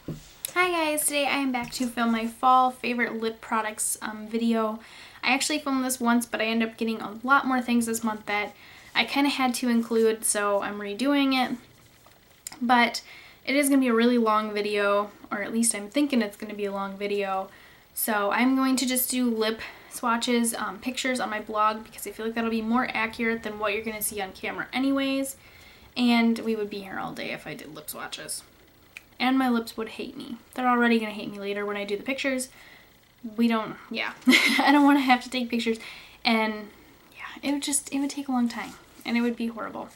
Hi guys, today I am back to film my fall favorite lip products video. I actually filmed this once, but I ended up getting a lot more things this month that I kind of had to include, so I'm redoing it. But it is going to be a really long video, or at least I'm thinking it's going to be a long video. So I'm going to just do lip swatches, pictures on my blog, because I feel like that'll be more accurate than what you're going to see on camera anyways. And we would be here all day if I did lip swatches. And my lips would hate me. They're already going to hate me later when I do the pictures. I don't want to have to take pictures. And yeah, it would take a long time. And it would be horrible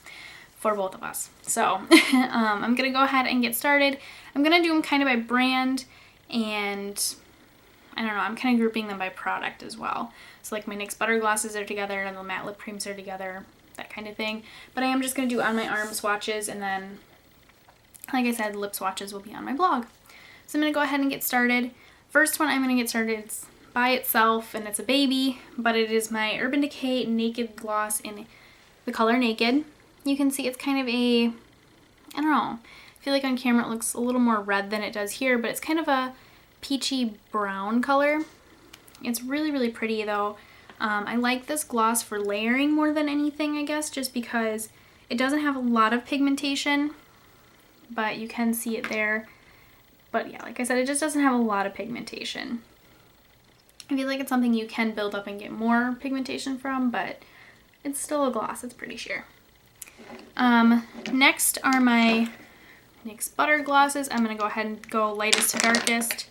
for both of us. So I'm going to go ahead and get started. I'm going to do them kind of by brand, and I don't know, I'm kind of grouping them by product as well. So like my NYX Butter Glosses are together and the matte lip creams are together, that kind of thing. But I am just going to do on my arm swatches, and then like I said, lip swatches will be on my blog. So I'm going to go ahead and get started. First one I'm going to get started is by itself, and it's a baby, but it is my Urban Decay Naked Gloss in the color Naked. You can see it's kind of a, I don't know, I feel like on camera it looks a little more red than it does here, but it's kind of a peachy brown color. It's really, really pretty though. I like this gloss for layering more than anything, I guess, just because it doesn't have a lot of pigmentation, but you can see it there. But yeah, like I said, it just doesn't have a lot of pigmentation. I feel like it's something you can build up and get more pigmentation from, but it's still a gloss, it's pretty sheer. Next are my NYX Butter Glosses. I'm going to go ahead and go lightest to darkest.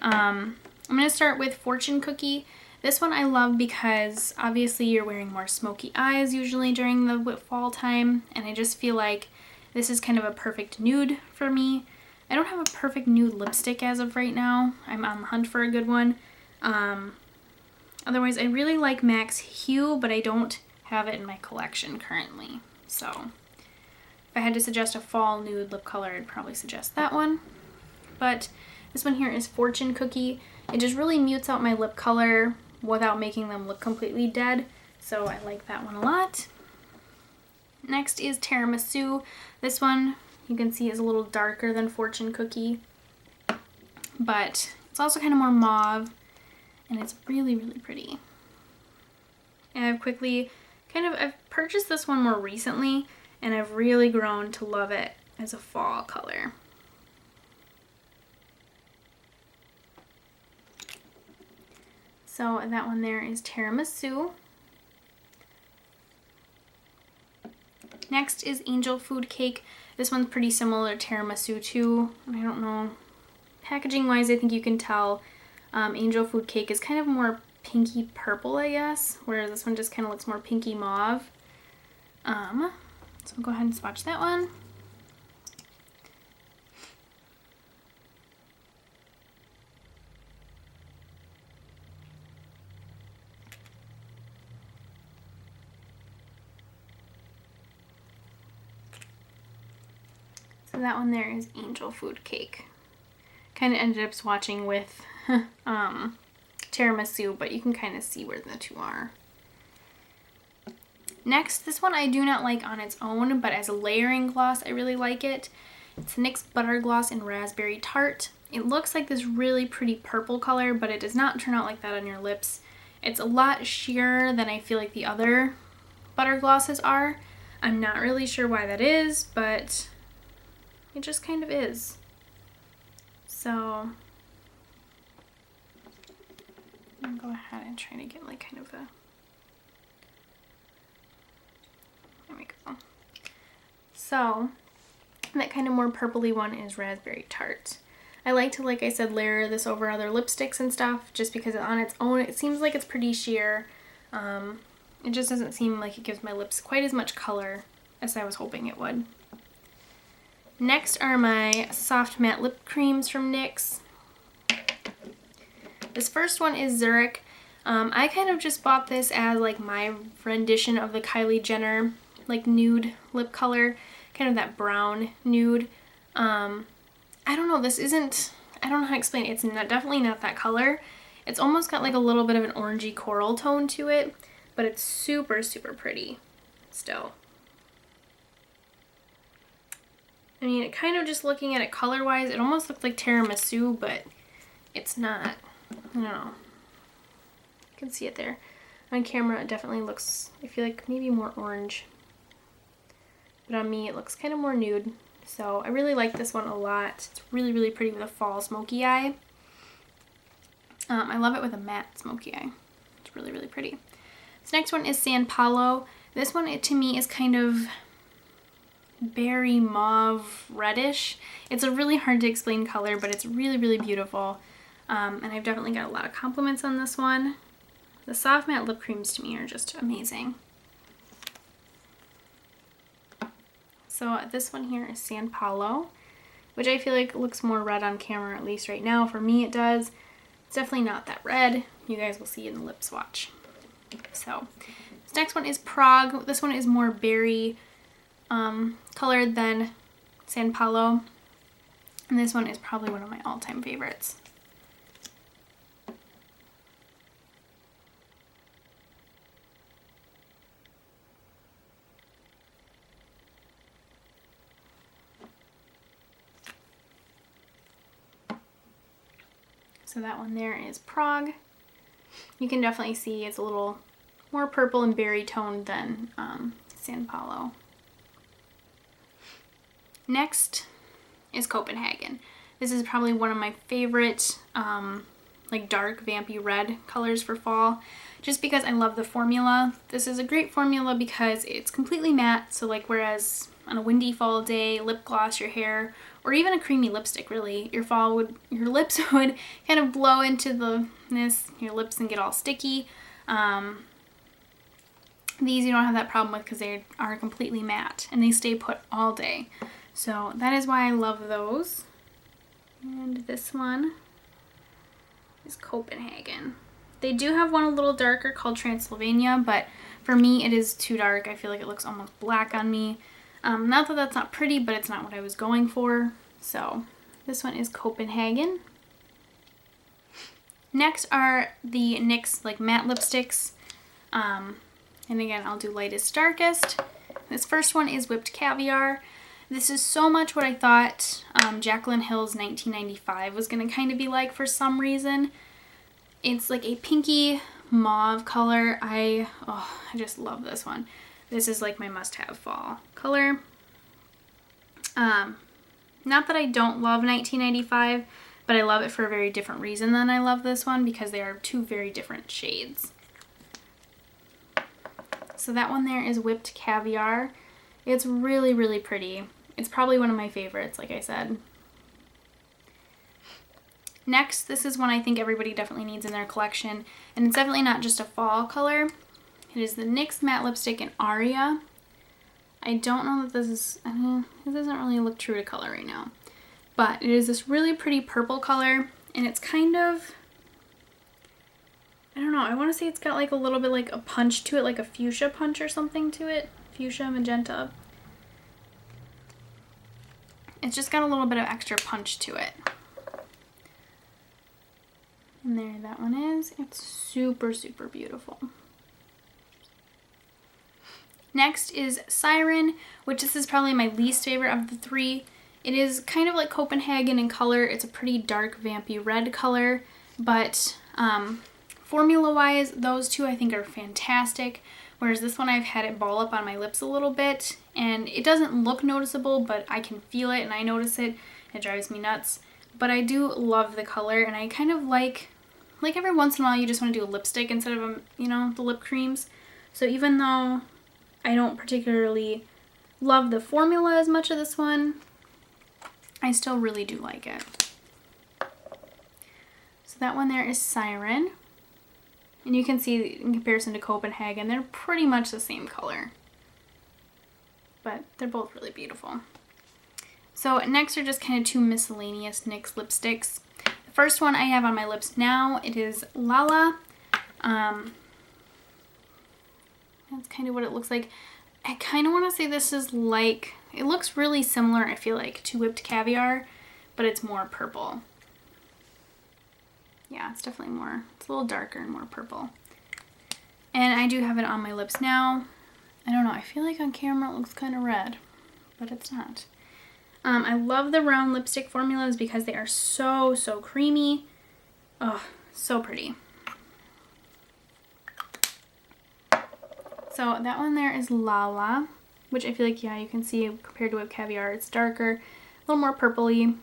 I'm going to start with Fortune Cookie. This one I love because obviously you're wearing more smoky eyes usually during the fall time, and I just feel like this is kind of a perfect nude for me. I don't have a perfect nude lipstick as of right now. I'm on the hunt for a good one. Otherwise, I really like MAC's Hue, but I don't have it in my collection currently. So if I had to suggest a fall nude lip color, I'd probably suggest that one. But this one here is Fortune Cookie. It just really mutes out my lip color without making them look completely dead. So I like that one a lot. Next is Tiramisu. This one you can see is a little darker than Fortune Cookie, but it's also kind of more mauve, and it's really, really pretty. And I've purchased this one more recently, and I've really grown to love it as a fall color. So that one there is Tiramisu. Next is Angel Food Cake. This one's pretty similar to Tiramisu too. I don't know, packaging wise I think you can tell Angel Food Cake is kind of more pinky purple, I guess, whereas this one just kind of looks more pinky mauve. So I'll go ahead and swatch that one. So that one there is Angel Food Cake. Kind of ended up swatching with Tiramisu, but you can kind of see where the two are. Next, this one I do not like on its own, but as a layering gloss, I really like it. It's NYX Butter Gloss in Raspberry Tart. It looks like this really pretty purple color, but it does not turn out like that on your lips. It's a lot sheerer than I feel like the other butter glosses are. I'm not really sure why that is, but it just kind of is. So I'm gonna go ahead and try to get like kind of a, there we go. So that kind of more purpley one is Raspberry Tart. I like to, like I said, layer this over other lipsticks and stuff just because on its own it seems like it's pretty sheer. It just doesn't seem like it gives my lips quite as much color as I was hoping it would. Next are my soft matte lip creams from NYX. This first one is Zurich. I kind of just bought this as like my rendition of the Kylie Jenner like nude lip color, kind of that brown nude. I don't know, I don't know how to explain it. It's definitely not that color. It's almost got like a little bit of an orangey coral tone to it, but it's super, super pretty still. I mean, kind of just looking at it color-wise, it almost looks like tiramisu, but it's not. I don't know. You can see it there. On camera, it definitely looks, I feel like, maybe more orange. But on me, it looks kind of more nude. So I really like this one a lot. It's really, really pretty with a fall smoky eye. I love it with a matte smoky eye. It's really, really pretty. This next one is San Paulo. This one, to me, is kind of berry mauve reddish. It's a really hard to explain color, but it's really, really beautiful. And I've definitely got a lot of compliments on this one. The soft matte lip creams to me are just amazing. So this one here is San Paulo, which I feel like looks more red on camera, at least right now. For me, it does. It's definitely not that red. You guys will see in the lip swatch. So this next one is Prague. This one is more berry colored than San Paulo. And this one is probably one of my all-time favorites. So that one there is Prague. You can definitely see it's a little more purple and berry toned than San Paulo. Next is Copenhagen. This is probably one of my favorite like dark vampy red colors for fall, just because I love the formula. This is a great formula because it's completely matte, so like whereas on a windy fall day, lip gloss, your hair, or even a creamy lipstick, really, your lips would kind of blow into your lips and get all sticky. These you don't have that problem with because they are completely matte and they stay put all day. So that is why I love those. And this one is Copenhagen. They do have one a little darker called Transylvania, but for me it is too dark. I feel like it looks almost black on me. Not that that's not pretty, but it's not what I was going for. So this one is Copenhagen. Next are the NYX like matte lipsticks. And again, I'll do lightest, darkest. This first one is Whipped Caviar. This is so much what I thought Jaclyn Hill's 1995 was going to kind of be like for some reason. It's like a pinky mauve color. I just love this one. This is like my must-have fall color. Not that I don't love 1995, but I love it for a very different reason than I love this one, because they are two very different shades. So that one there is Whipped Caviar. It's really, really pretty. It's probably one of my favorites, like I said. Next, this is one I think everybody definitely needs in their collection, and it's definitely not just a fall color. It is the NYX Matte Lipstick in Aria. I don't know that this is, it doesn't really look true to color right now, but it is this really pretty purple color, and it's kind of, I don't know, I want to say it's got like a little bit like a punch to it, like a fuchsia punch or something to it. Fuchsia, magenta. It's just got a little bit of extra punch to it. And there that one is. It's super, super beautiful. Next is Siren, which this is probably my least favorite of the three. It is kind of like Copenhagen in color. It's a pretty dark, vampy red color, but formula-wise, those two I think are fantastic. Whereas this one, I've had it ball up on my lips a little bit, and it doesn't look noticeable, but I can feel it and I notice it. It drives me nuts. But I do love the color, and I kind of like every once in a while you just want to do a lipstick instead of, the lip creams. So even though I don't particularly love the formula as much of this one, I still really do like it. So that one there is Siren. And you can see in comparison to Copenhagen, they're pretty much the same color. But they're both really beautiful. So next are just kind of two miscellaneous NYX lipsticks. The first one I have on my lips now, it is Lala. That's kind of what it looks like. I kind of want to say this is like, it looks really similar, I feel like, to Whipped Caviar, but it's more purple. Yeah, it's definitely more, it's a little darker and more purple. And I do have it on my lips now. I don't know, I feel like on camera it looks kind of red, but it's not. I love the round lipstick formulas because they are so creamy. Oh, so pretty. So that one there is Lala, which I feel like, yeah, you can see compared to Whipped Caviar, it's darker, a little more purpley.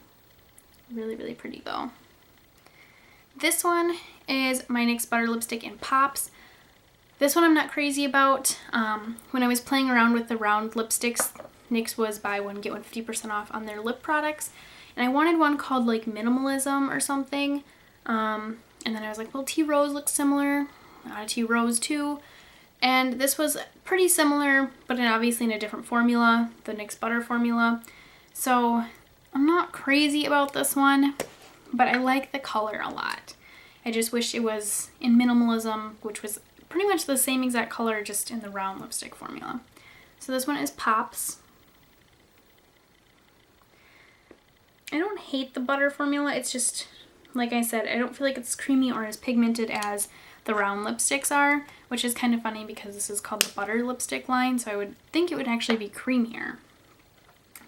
Really pretty though. This one is my NYX Butter Lipstick in Pops. This one I'm not crazy about. When I was playing around with the round lipsticks, NYX was buy one get one 50% off on their lip products. And I wanted one called like Minimalism or something. And then I was like, well, Tea Rose looks similar. Got a Tea Rose too. And this was pretty similar, but obviously in a different formula, the NYX Butter formula. So I'm not crazy about this one, but I like the color a lot. I just wish it was in Minimalism, which was pretty much the same exact color, just in the round lipstick formula. So this one is Pops. I don't hate the butter formula. It's just, like I said, I don't feel like it's creamy or as pigmented as the round lipsticks are, which is kind of funny because this is called the butter lipstick line, so I would think it would actually be creamier.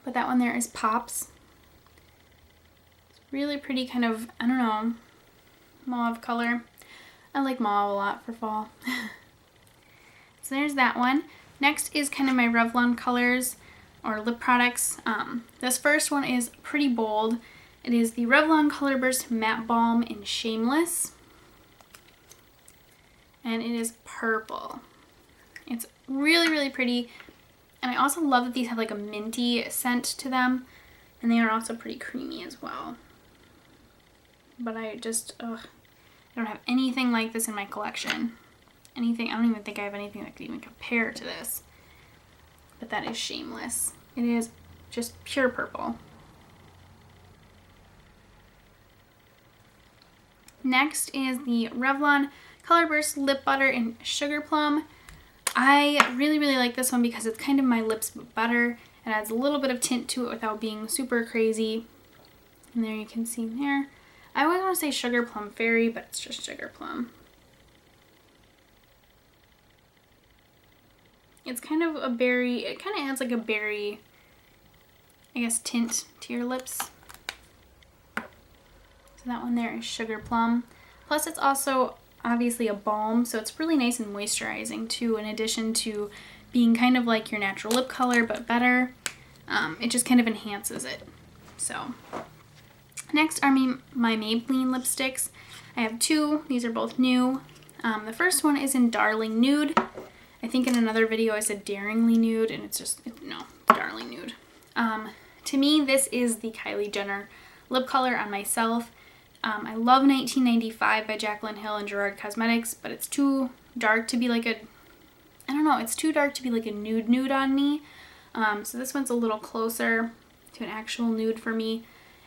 But that one there is Pops. It's really pretty kind of, I don't know, mauve color. I like mauve a lot for fall. So there's that one. Next is kind of my Revlon colors or lip products. This first one is pretty bold. It is the Revlon Color Burst Matte Balm in Shameless. And it is purple. It's really pretty. And I also love that these have like a minty scent to them. And they are also pretty creamy as well. But I just, I don't have anything like this in my collection. I don't even think I have anything that could even compare to this. But that is Shameless. It is just pure purple. Next is the Revlon Color Burst Lip Butter in Sugar Plum. I really like this one because it's kind of my lips but better. It adds a little bit of tint to it without being super crazy. And there you can see there. I always want to say Sugar Plum Fairy, but it's just Sugar Plum. It's kind of a berry, it kind of adds like a berry, I guess, tint to your lips. So that one there is Sugar Plum. Plus it's also obviously a balm, so it's really nice and moisturizing too, in addition to being kind of like your natural lip color but better. It just kind of enhances it. So next are my Maybelline lipsticks. I have two. These are both new. The first one is in Darling Nude. I think in another video I said Daringly Nude, and it's just, no, Darling Nude. To me, this is the Kylie Jenner lip color on myself. I love 1995 by Jaclyn Hill and Gerard Cosmetics, but it's too dark to be like a, I don't know, it's too dark to be like a nude on me. So this one's a little closer to an actual nude for me.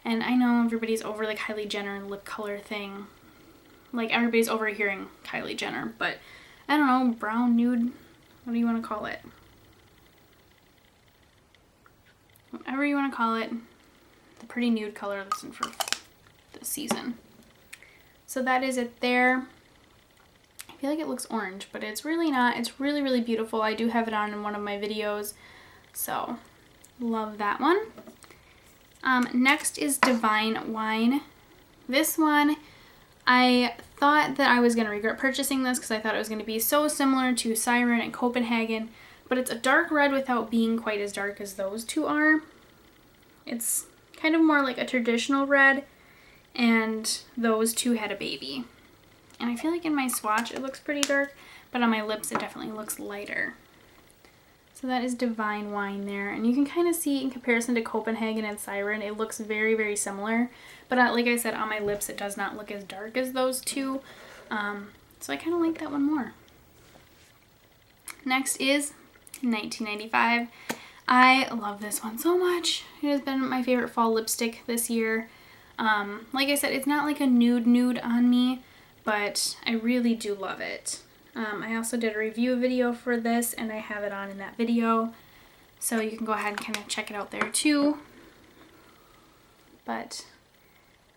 And I know everybody's over the Kylie Jenner lip color thing. Like, everybody's over hearing Kylie Jenner, but I don't know, brown nude, what do you want to call it? Whatever you want to call it, the pretty nude color that's in for this season. So that is it there. I feel like it looks orange, but it's really not. It's really beautiful. I do have it on in one of my videos, so love that one. Next is Divine Wine. This one, I thought that I was going to regret purchasing this because I thought it was going to be so similar to Siren and Copenhagen, but it's a dark red without being quite as dark as those two are. It's kind of more like a traditional red, and those two had a baby. And I feel like in my swatch it looks pretty dark, but on my lips it definitely looks lighter. So that is Divine Wine there, and you can kind of see in comparison to Copenhagen and Siren, it looks very similar. But like I said, on my lips it does not look as dark as those two, so I kind of like that one more. Next is 1995. I love this one so much. It has been my favorite fall lipstick this year. Like I said, it's not like a nude on me, but I really do love it. I also did a review video for this, and I have it on in that video, so you can go ahead and kind of check it out there too. But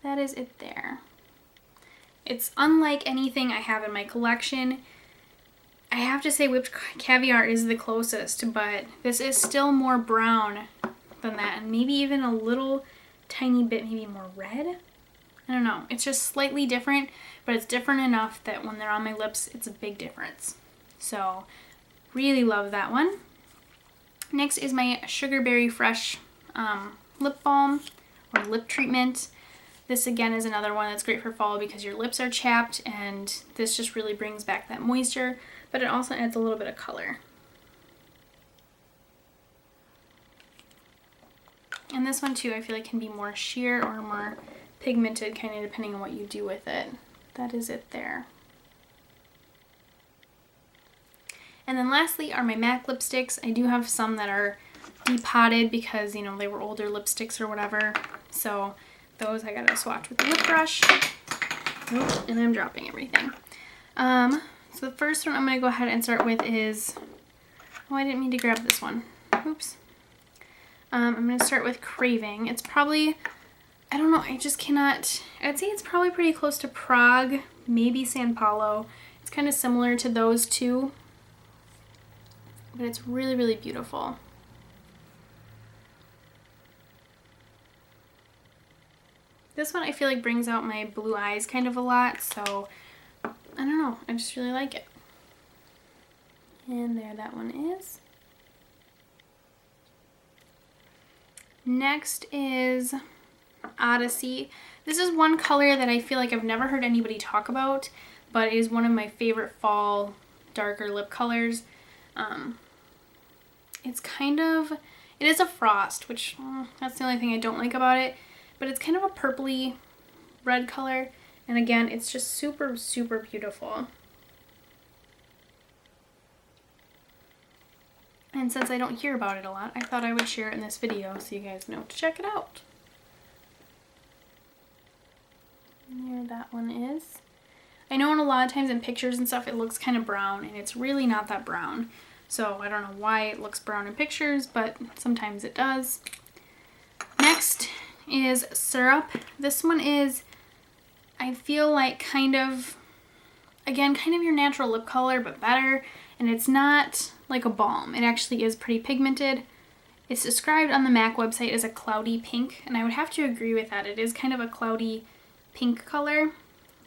that is it there. It's unlike anything I have in my collection. I have to say Whipped Caviar is the closest, but this is still more brown than that, and maybe even a little tiny bit maybe more red. I don't know. It's just slightly different, but it's different enough that when they're on my lips, it's a big difference. So really love that one. Next is my Sugarberry Fresh lip balm or lip treatment. This again is another one that's great for fall because your lips are chapped, and this just really brings back that moisture, but it also adds a little bit of color. And this one too, I feel like can be more sheer or more pigmented, kind of depending on what you do with it. That is it there. And then lastly are my MAC lipsticks. I do have some that are depotted because, you know, they were older lipsticks or whatever. So those I gotta swatch with the lip brush. Oops, and I'm dropping everything. So the first one I'm gonna go ahead and start with is, oh, I didn't mean to grab this one. Oops. I'm gonna start with Craving. It's probably, I don't know, I just cannot, I'd say it's probably pretty close to Prague, maybe San Paulo. It's kind of similar to those two, but it's really, really beautiful. This one I feel like brings out my blue eyes kind of a lot, so I don't know, I just really like it. And there that one is. Next is Odyssey. This is one color that I feel like I've never heard anybody talk about, but it is one of my favorite fall darker lip colors. It's kind of, it is a frost, which that's the only thing I don't like about it, but it's kind of a purpley red color, and again, it's just super, super beautiful. And since I don't hear about it a lot, I thought I would share it in this video so you guys know to check it out. And there that one is. I know in a lot of times in pictures and stuff it looks kind of brown, and it's really not that brown. So I don't know why it looks brown in pictures, but sometimes it does. Next is Syrup. This one is, I feel like kind of, again, kind of your natural lip color, but better. And it's not like a balm. It actually is pretty pigmented. It's described on the MAC website as a cloudy pink, and I would have to agree with that. It is kind of a cloudy pink color,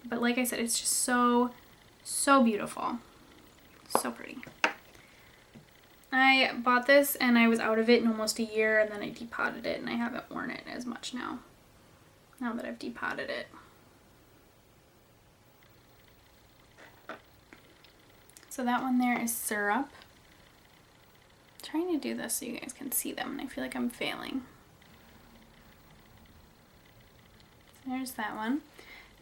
but like I said, it's just so, so beautiful. So pretty. I bought this and I was out of it in almost a year, and then I depotted it, and I haven't worn it as much now that I've depotted it. So that one there is Syrup. I'm trying to do this so you guys can see them, and I feel like I'm failing. So there's that one.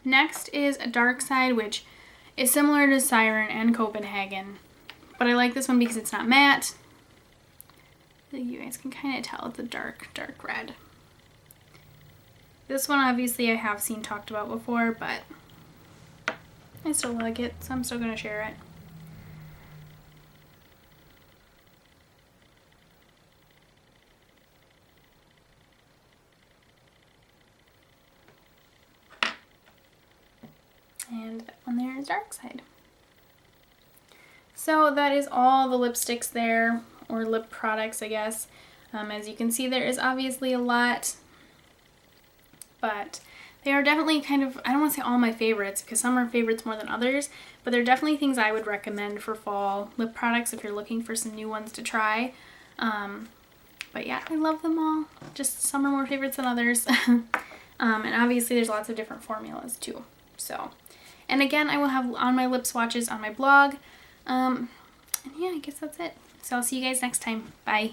Next is a Dark Side, which is similar to Siren and Copenhagen, but I like this one because it's not matte. You guys can kind of tell it's a dark, dark red. This one obviously I have seen talked about before, but I still like it, so I'm still going to share it. And that one there is Dark Side. So that is all the lipsticks there, or lip products, I guess. As you can see, there is obviously a lot, but they are definitely kind of, I don't want to say all my favorites, because some are favorites more than others, but they're definitely things I would recommend for fall lip products if you're looking for some new ones to try. But yeah, I love them all. Just some are more favorites than others. And obviously there's lots of different formulas too. So, and again, I will have on my lip swatches on my blog. And yeah, I guess that's it. So I'll see you guys next time. Bye.